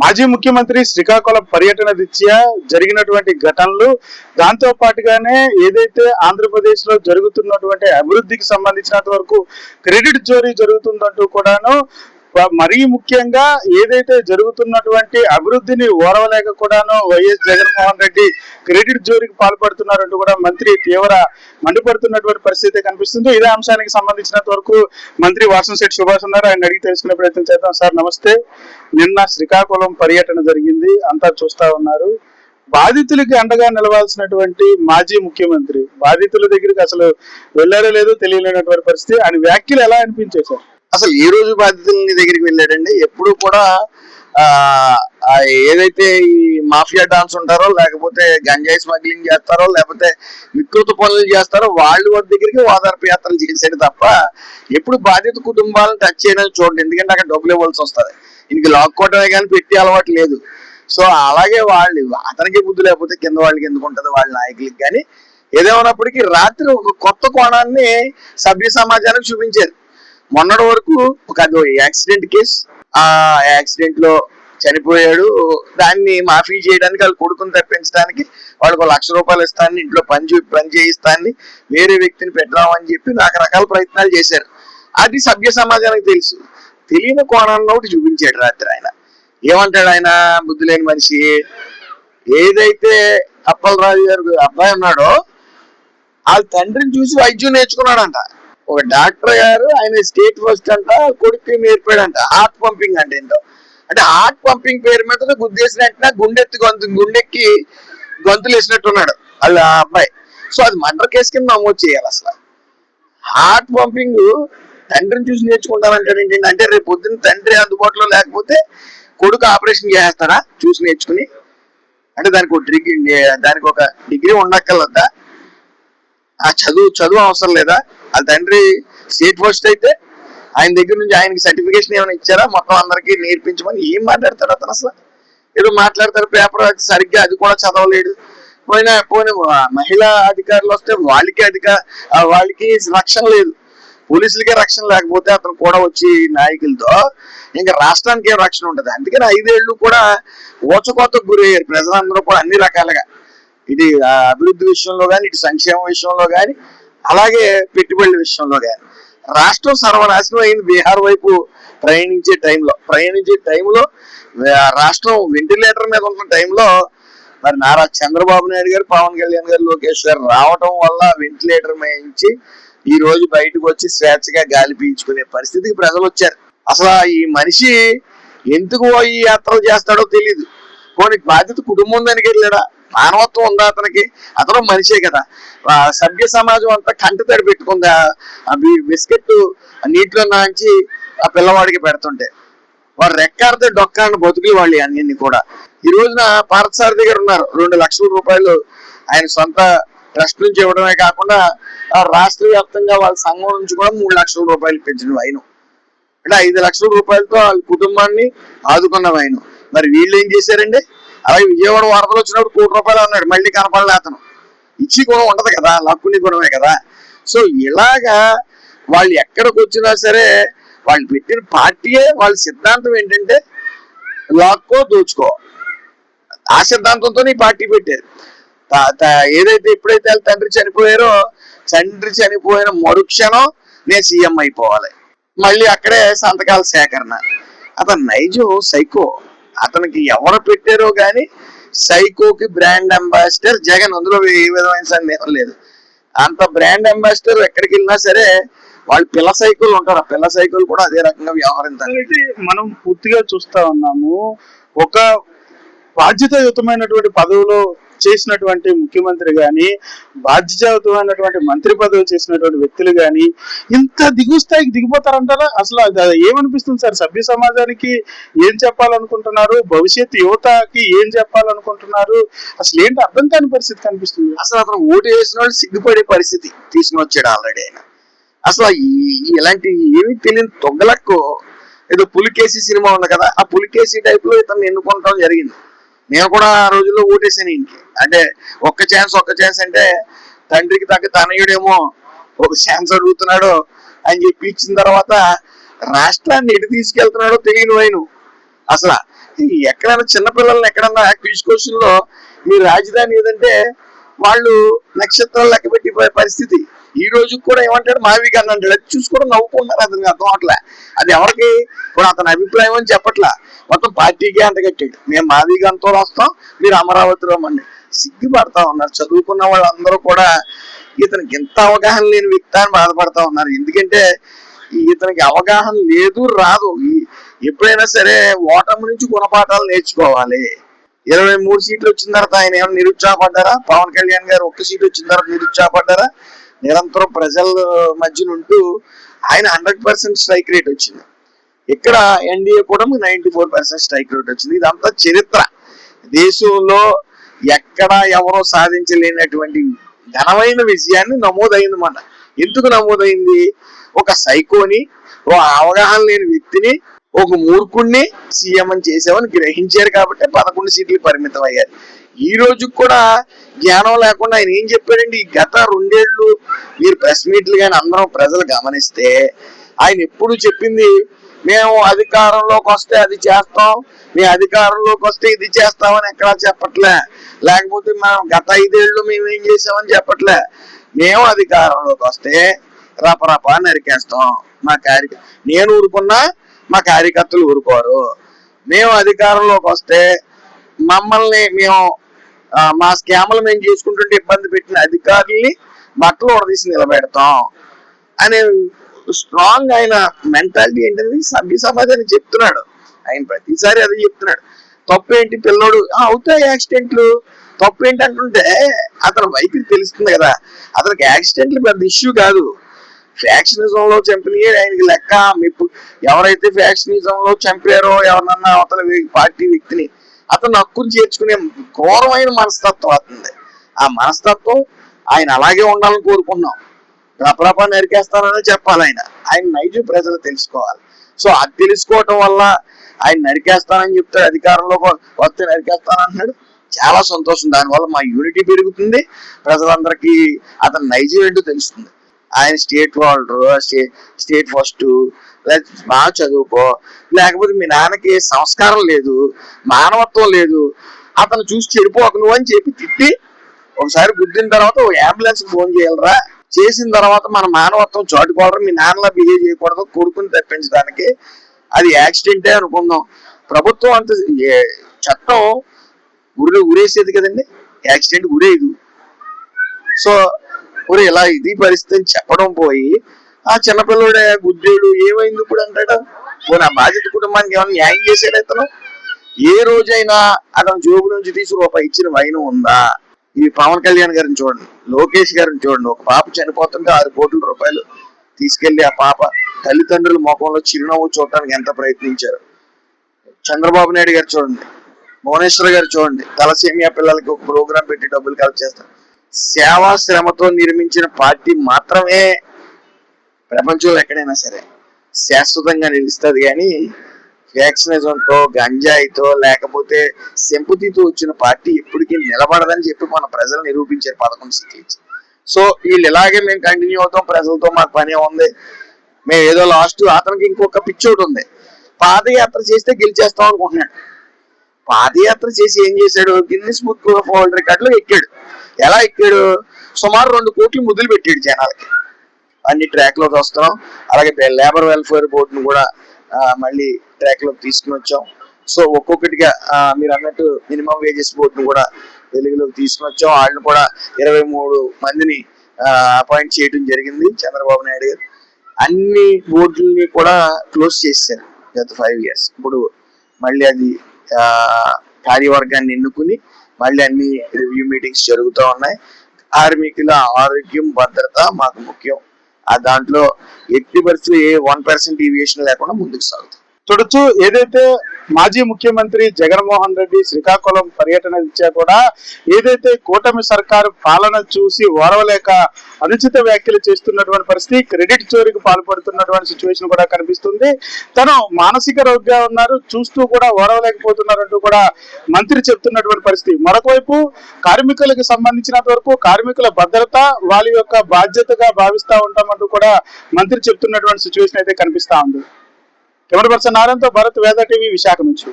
మాజీ ముఖ్యమంత్రి శ్రీకాకుళం పర్యటన రీత్యా జరిగినటువంటి ఘటనలు, దాంతో పాటుగానే ఏదైతే ఆంధ్రప్రదేశ్ లో జరుగుతున్నటువంటి అభివృద్ధికి సంబంధించినంత వరకు క్రెడిట్ చోరీ జరుగుతుందంటూ కూడాను, మరీ ముఖ్యంగా ఏదైతే జరుగుతున్నటువంటి అభివృద్ధిని ఓరవలేక కూడాను వైఎస్ జగన్మోహన్ రెడ్డి క్రెడిట్ జోరీకి పాల్పడుతున్నారంటూ కూడా మంత్రి తీవ్ర మండిపడుతున్నటువంటి పరిస్థితి కనిపిస్తుంది. ఇదే అంశానికి సంబంధించినంత వరకు మంత్రి వాసంశెట్టి సుభాష్ ఉన్నారు, ఆయన అడిగి తెలుసుకునే ప్రయత్నం చేద్దాం. సార్ నమస్తే. నిన్న శ్రీకాకుళం పర్యటన జరిగింది, అంతా చూస్తా ఉన్నారు. బాధితులకి అండగా నిలవాల్సినటువంటి మాజీ ముఖ్యమంత్రి బాధితుల దగ్గరికి అసలు వెళ్ళారో లేదో తెలియలేనటువంటి పరిస్థితి. ఆయన వ్యాఖ్యలు ఎలా అనిపించాయి సార్? అసలు ఏ రోజు బాధితుల దగ్గరికి వెళ్ళాడండి? ఎప్పుడు కూడా ఏదైతే ఈ మాఫియా డాన్స్ ఉంటారో, లేకపోతే గంజాయి స్మగ్లింగ్ చేస్తారో, లేకపోతే వికృత పనులు చేస్తారో వాళ్ళ దగ్గరికి ఓదార్పు యాత్రలు చేశాడు తప్ప ఎప్పుడు బాధిత కుటుంబాలను టచ్ చేయడానికి చూడండి. ఎందుకంటే అక్కడ డబ్బులు ఇవ్వాల్సి వస్తుంది, ఇంక లాక్కోవటమే కానీ పెట్టి అలవాటు లేదు. సో అలాగే వాళ్ళు అతనికి బుద్ధి లేకపోతే కింద వాళ్ళకి ఎందుకు ఉంటుంది, వాళ్ళ నాయకులకి. కానీ ఏదేమన్నప్పటికీ రాత్రి ఒక కొత్త కోణాన్ని సభ్య సమాజానికి చూపించారు. మొన్నటి వరకు ఒక యాక్సిడెంట్ కేసు, ఆ యాక్సిడెంట్ లో చనిపోయాడు, దాన్ని మాఫీ చేయడానికి వాళ్ళు కొడుకుని తప్పించడానికి వాళ్ళకి ₹1,00,000 ఇస్తానని, ఇంట్లో పని చేయిస్తానని, వేరే వ్యక్తిని పెట్టామని చెప్పి రకరకాల ప్రయత్నాలు చేశారు. అది సభ్య సమాజానికి తెలుసు. తెలియని కోణాన్ని ఒకటి చూపించాడు రాత్రి. ఆయన ఏమంటాడు? ఆయన బుద్ధి లేని మనిషి. ఏదైతే అప్పలరాజు గారు అబ్బాయి ఉన్నాడో వాళ్ళ తండ్రిని చూసి వైద్యం నేర్చుకున్నాడంట. ఒక డాక్టర్ గారు ఆయన స్టేట్ ఫస్ట్ అంట, కొడుకు నేర్పాడంట హార్ట్ పంపింగ్ అంటే ఏంటో. అంటే హార్ట్ పంపింగ్ పేరు మీద గుద్దేసినట్టు గుండెక్కి గొంతులు వేసినట్టున్నాడు వాళ్ళ అబ్బాయి. సో అది మర్డర్ కేసు కింద నమోదు చేయాలి. అసలు హార్ట్ పంపింగ్ తండ్రిని చూసి నేర్చుకుంటానంటాడు ఏంటంటే, అంటే రేపు పొద్దున్న తండ్రి అందుబాటులో లేకపోతే కొడుకు ఆపరేషన్ చేస్తాడా చూసి నేర్చుకుని? అంటే దానికి ఒక డిగ్రీ ఉండక్కర్లేదా? ఆ చదువు అవసరం లేదా? వాళ్ళ తండ్రి స్టేట్ ఫస్ట్ అయితే ఆయన దగ్గర నుంచి ఆయనకి సర్టిఫికేషన్ ఏమైనా ఇచ్చారా మొత్తం అందరికి నేర్పించమని? ఏం మాట్లాడతాడు అతను? అసలు ఏదో మాట్లాడతారు, పేపర్ సరిగ్గా అది కూడా చదవలేడు. పోయిన మహిళా అధికారులు వస్తే వాళ్ళకి రక్షణ లేదు, పోలీసులకే రక్షణ లేకపోతే అతను కూడా వచ్చి నాయకులతో ఇంకా రాష్ట్రానికి ఏం రక్షణ ఉంటుంది? అందుకని 5 ఏళ్ళు కూడా ఊచకోతకు గురయ్యారు ప్రజలందరూ కూడా అన్ని రకాలుగా. ఇది అభివృద్ధి విషయంలో కానీ, ఇటు సంక్షేమ విషయంలో కానీ, అలాగే పెట్టుబడుల విషయంలో కానీ. రాష్ట్రం సర్వనాశనం అయింది. బీహార్ వైపు ప్రయాణించే టైంలో రాష్ట్రం వెంటిలేటర్ మీద ఉన్న టైంలో మరి నారా చంద్రబాబు నాయుడు గారు, పవన్ కళ్యాణ్ గారు, లోకేష్ గారు రావటం వల్ల వెంటిలేటర్ మేయించి ఈ రోజు బయటకు వచ్చి స్వేచ్ఛగా గాలి పీల్చుకునే పరిస్థితికి ప్రజలు వచ్చారు. అసలు ఈ మనిషి ఎందుకు ఈ యాత్రలు చేస్తాడో తెలియదు. పోనీ బాధ్యత కుటుంబం దానికి వెళ్ళాడా? మానవత్వం ఉందా అతనికి? అతను మనిషే కదా. సభ్య సమాజం అంతా కంటి తడి పెట్టుకుందా బిస్కెట్ నీటిలో నాంచి ఆ పిల్లవాడికి పెడుతుంటే వాడు రెక్కాడితే డొక్కాడిని బతుకులు వాళ్ళు అన్ని కూడా. ఈ రోజున పార్థసారథి దగ్గర ఉన్నారు ₹2,00,000 ఆయన సొంత ట్రస్ట్ నుంచి ఇవ్వడమే కాకుండా రాష్ట్ర వ్యాప్తంగా వాళ్ళ సంఘం నుంచి కూడా ₹3,00,000 పెంచిన ఆయన. అంటే ₹5,00,000 వాళ్ళ కుటుంబాన్ని ఆదుకున్న ఆయన. మరి వీళ్ళు ఏం చేశారండి? అలాగే విజయవాడ వరదలు వచ్చినప్పుడు ₹1,00,00,000 అన్నాడు, మళ్ళీ కనపడలే అతను. ఇచ్చి గుణం ఉండదు కదా, లక్కుని గుణమే కదా. సో ఇలాగా వాళ్ళు ఎక్కడికి వచ్చినా సరే వాళ్ళు పెట్టిన పార్టీయే వాళ్ళ సిద్ధాంతం ఏంటంటే లాక్కో దోచుకో. ఆ సిద్ధాంతంతో ఈ పార్టీ పెట్టారు. ఏదైతే ఎప్పుడైతే వాళ్ళ తండ్రి చనిపోయారో, తండ్రి చనిపోయిన మరుక్షణం నేను సీఎం అయిపోవాలి, మళ్ళీ అక్కడే సంతకాల సేకరణ. అతను నైజం సైకో. అతనికి ఎవరు పెట్టారో గాని సైకోకి బ్రాండ్ అంబాసిడర్ జగన్, అందులో ఏ విధమైన సందేహం లేదు. అంత బ్రాండ్ అంబాసిడర్ ఎక్కడికి వెళ్ళినా సరే వాళ్ళు పిల్ల సైకిల్ ఉంటారు, ఆ పిల్ల సైకిల్ కూడా అదే రకంగా వ్యవహరించాలి. మనం పూర్తిగా చూస్తా ఉన్నాము. ఒక బాధ్యతాయుతమైనటువంటి పదవిలో చేసినటువంటి ముఖ్యమంత్రి గాని, బాధ్యతాయుతమైనటువంటి మంత్రి పదవి చేసినటువంటి వ్యక్తులు గాని ఇంత దిగు స్థాయికి దిగిపోతారంటారా? అసలు ఏమనిపిస్తుంది సార్? సభ్య సమాజానికి ఏం చెప్పాలనుకుంటున్నారు? భవిష్యత్ యువతకి ఏం చెప్పాలనుకుంటున్నారు? అసలు ఏంటి అర్థం కాని పరిస్థితి కనిపిస్తుంది. అసలు అతను ఓటు వేసిన వాళ్ళు సిగ్గుపడే పరిస్థితి తీసుకుని వచ్చాడు ఆల్రెడీ ఆయన. అసలు ఇలాంటి ఏమీ తెలియని తొగ్గలకు ఏదో పులికేసి సినిమా ఉంది కదా, ఆ పులికేసి టైప్ లో ఇతను ఎన్నుకోవడం జరిగింది. నేను కూడా ఆ రోజుల్లో ఓటేసాను ఇంటికి. అంటే ఒక్క ఛాన్స్ అంటే తండ్రికి తగ్గ తనయుడేమో ఒక ఛాన్స్ అడుగుతున్నాడు అని చెప్పి ఇచ్చిన తర్వాత రాష్ట్రాన్ని ఎటు తీసుకెళ్తున్నాడో తెలియని వైను. అసలు ఎక్కడైనా చిన్నపిల్లల్ని ఎక్కడన్నా క్విజ్ క్వశ్చన్ లో మీ రాజధాని ఏదంటే వాళ్ళు నక్షత్రాలు లెక్క పెట్టిపోయే పరిస్థితి. ఈ రోజు కూడా ఏమంటాడు మావిగా అంటాడు, అది చూసి కూడా నవ్వుకుంటున్నారు. అతనికి అర్థం అవట్లే అది ఎవరికి ఇప్పుడు అతని అభిప్రాయం అని చెప్పట్లా, మొత్తం పార్టీకే అంటగట్టాడు. మేము మావిగాంతో వస్తాం, మీరు అమరావతిలో మండి సిగ్గుపడతా ఉన్నారు. చదువుకున్న వాళ్ళందరూ కూడా ఇతనికి ఎంత అవగాహన లేని వ్యక్తి అని బాధపడతా ఉన్నారు. ఎందుకంటే ఇతనికి అవగాహన లేదు, రాదు. ఎప్పుడైనా సరే ఓటమి నుంచి గుణపాఠాలు నేర్చుకోవాలి. 23 సీట్లు వచ్చిన తర్వాత ఆయన ఏమైనా నిరుత్సాహపడ్డారా? పవన్ కళ్యాణ్ గారు 1 సీట్ వచ్చిన తర్వాత నిరుత్సాహపడ్డారా? నిరంతరం ప్రజల మధ్యన ఉంటూ ఆయన 100% స్ట్రైక్ రేట్ వచ్చింది. ఇక్కడ ఎన్డీఏ కూడా 94% స్ట్రైక్ రేట్ వచ్చింది. ఇదంతా చరిత్ర. దేశంలో ఎక్కడ ఎవరో సాధించలేనటువంటి ఘనమైన విజయాన్ని నమోదైందన్నమాట. ఎందుకు నమోదైంది? ఒక సైకోని, ఓ అవగాహన లేని వ్యక్తిని, ఒక మూర్ఖుణ్ణి సీఎం అని చేసామని గ్రహించారు కాబట్టి 11 సీట్లు పరిమితం అయ్యారు. ఈ రోజు కూడా జ్ఞానం లేకుండా ఆయన ఏం చెప్పాడండి? ఈ గత 2 ఏళ్ళు మీరు ప్రెస్ మీట్లు కానీ అందరం ప్రజలు గమనిస్తే ఆయన ఎప్పుడు చెప్పింది మేము అధికారంలోకి వస్తే అది చేస్తాం, మేము అధికారంలోకి వస్తే ఇది చేస్తామని ఎక్కడా చెప్పట్లే. లేకపోతే మనం గత 5 ఏళ్ళు మేము ఏం చేసామని చెప్పట్లే. మేము అధికారంలోకి వస్తే రపరప నరికేస్తాం. నేను ఊరుకున్నా మా కార్యకర్తలు ఊరుకోరు. మేము అధికారంలోకి వస్తే మమ్మల్ని మా స్కామ్లు మేము చేసుకుంటుంటే ఇబ్బంది పెట్టిన అధికారుల్ని బట్టలు ఉడదీసి నిలబెడతాం అనే స్ట్రాంగ్ ఆయన మెంటాలిటీ ఏంటనేది సభ్య సమాజానికి చెప్తున్నాడు. ఆయన ప్రతిసారి అది చెప్తున్నాడు. తప్పేంటి పిల్లోడు అవుతాయి యాక్సిడెంట్లు, తప్పేంటి అంటుంటే అతని వైఖరి తెలుస్తుంది కదా. అతనికి యాక్సిడెంట్లు పెద్ద ఇష్యూ కాదు. ఫ్యాక్షనిజంలో చంపిన ఆయనకి లెక్క. ఎవరైతే ఫ్యాక్షనిజంలో చంపారో ఎవరినన్నా అవతల పార్టీ వ్యక్తిని అతను హక్కును చేర్చుకునే ఘోరమైన మనస్తత్వం అవుతుంది. ఆ మనస్తత్వం ఆయన అలాగే ఉండాలని కోరుకున్నాం. రపరప నరికేస్తానని చెప్పాలి. ఆయన నైజం ప్రజలు తెలుసుకోవాలి. సో అది తెలుసుకోవటం వల్ల ఆయన నరికేస్తానని చెప్తాడు, అధికారంలోకి వస్తే నరికేస్తానంటున్నాడు. చాలా సంతోషం. దానివల్ల మా యూనిటీ పెరుగుతుంది, ప్రజలందరికీ అతని నైజం ఏంటో తెలుస్తుంది. ఆయన స్టేట్ ఫస్ట్, బాగా చదువుకో, లేకపోతే మీ నాన్నకి సంస్కారం లేదు, మానవత్వం లేదు, అతను చూసి చెడిపోక నువ్వు అని చెప్పి తిట్టి ఒకసారి గుద్దిన తర్వాత ఓ అంబులెన్స్ ఫోన్ చేయాలరా, చేసిన తర్వాత మన మానవత్వం చాటుకోవడం, మీ నాన్నలా బిహేవ్ చేయకూడదు, కొడుకుని తప్పించడానికి. అది యాక్సిడెంటే అనుకుందాం. ప్రభుత్వం అంత చట్టం ఉరేసేది కదండి, యాక్సిడెంట్ ఉరేదు. సో ఇలా ఇది పరిస్థితి చెప్పడం పోయి ఆ చిన్నపిల్లడే గుద్దేడు ఏమైంది ఇప్పుడు అంటాడు. నా బాధ్యత కుటుంబానికి ఏమైనా న్యాయం చేశాడు అతను? ఏ రోజైనా అతను జోబు నుంచి తీసి రూపాయి ఇచ్చిన వైనం ఉందా? ఈ పవన్ కళ్యాణ్ గారిని చూడండి, లోకేష్ గారిని చూడండి. ఒక పాప చనిపోతుంటే 6 కోట్ల రూపాయలు తీసుకెళ్లి ఆ పాప తల్లిదండ్రుల ముఖంలో చిరునవ్వు చూడటానికి ఎంత ప్రయత్నించారు. చంద్రబాబు నాయుడు గారు చూడండి, భువనేశ్వర్ గారు చూడండి, తలసేమియా పిల్లలకి ఒక ప్రోగ్రాం పెట్టి డబ్బులు కలెక్ట్ చేస్తారు. సేవా శ్రమతో నిర్మించిన పార్టీ మాత్రమే ప్రపంచంలో ఎక్కడైనా సరే శాశ్వతంగా నిలుస్తుంది. కానీ వ్యాక్సినేషన్తో, గంజాయితో, లేకపోతే సింపతితో వచ్చిన పార్టీ ఎప్పటికీ నిలబడదని చెప్పి మన ప్రజలు నిరూపించారు 11 సీట్లు ఇచ్చి. సో వీళ్ళు ఇలాగే మేము కంటిన్యూ అవుతాం, ప్రజలతో మాకు పని ఉంది, మేము ఏదో లాస్ట్. అతనికి ఇంకొక పిచ్చోటి ఉంది, పాదయాత్ర చేస్తే గెలిచేస్తాం అనుకుంటున్నాడు. పాదయాత్ర చేసి ఏం చేశాడు? గిన్నిస్ బుక్ వరల్డ్ రికార్డులో ఎక్కాడు. ఎలా ఎక్కాడు? సుమారు 2 కోట్లు ముద్దులు పెట్టాడు జనాలకి. అన్ని ట్రాక్ లోకి వస్తున్నాం. అలాగే లేబర్ వెల్ఫేర్ బోర్డును కూడా మళ్ళీ ట్రాక్ లోకి తీసుకుని వచ్చాం. సో ఒక్కొక్కటిగా మీరు అన్నట్టు మినిమం వేజెస్ బోర్డును కూడా వెలుగులోకి తీసుకుని వచ్చాం. వాళ్ళని కూడా 23 మందిని అపాయింట్ చేయడం జరిగింది చంద్రబాబు నాయుడు గారు. అన్ని బోర్డుల్ని కూడా క్లోజ్ చేశారు గత 5 years. ఇప్పుడు మళ్ళీ అది కార్యవర్గాన్ని ఎన్నుకుని మళ్ళీ అన్ని రివ్యూ మీటింగ్స్ జరుగుతూ ఉన్నాయి. కార్మికుల ఆరోగ్యం, భద్రత మాకు ముఖ్యం. దాంట్లో ఎట్టి పరిస్థితులు ఏ 1% డీవియేషన్ లేకుండా ముందుకు సాగుతాం. చూడొచ్చు, ఏదైతే మాజీ ముఖ్యమంత్రి జగన్మోహన్ రెడ్డి శ్రీకాకుళం పర్యటన ఇచ్చా కూడా ఏదైతే కూటమి సర్కారు పాలన చూసి ఓరవలేక అనుచిత వ్యాఖ్యలు చేస్తున్నటువంటి పరిస్థితి, క్రెడిట్ చోరీకి పాల్పడుతున్నటువంటి సిచ్యువేషన్ కూడా కనిపిస్తుంది. తను మానసిక రోగిగా ఉన్నారు, చూస్తూ కూడా ఓరవలేకపోతున్నారంటూ కూడా మంత్రి చెప్తున్నటువంటి పరిస్థితి. మరొక వైపు కార్మికులకు సంబంధించినంత వరకు కార్మికుల భద్రత వాళ్ళ యొక్క బాధ్యతగా భావిస్తా ఉంటామంటూ కూడా మంత్రి చెప్తున్నటువంటి సిచ్యువేషన్ అయితే కనిపిస్తా ఉంది. కెమెరా పర్సన్ నారాయణతో భరత్, వేద టీవీ, విశాఖ నుంచి.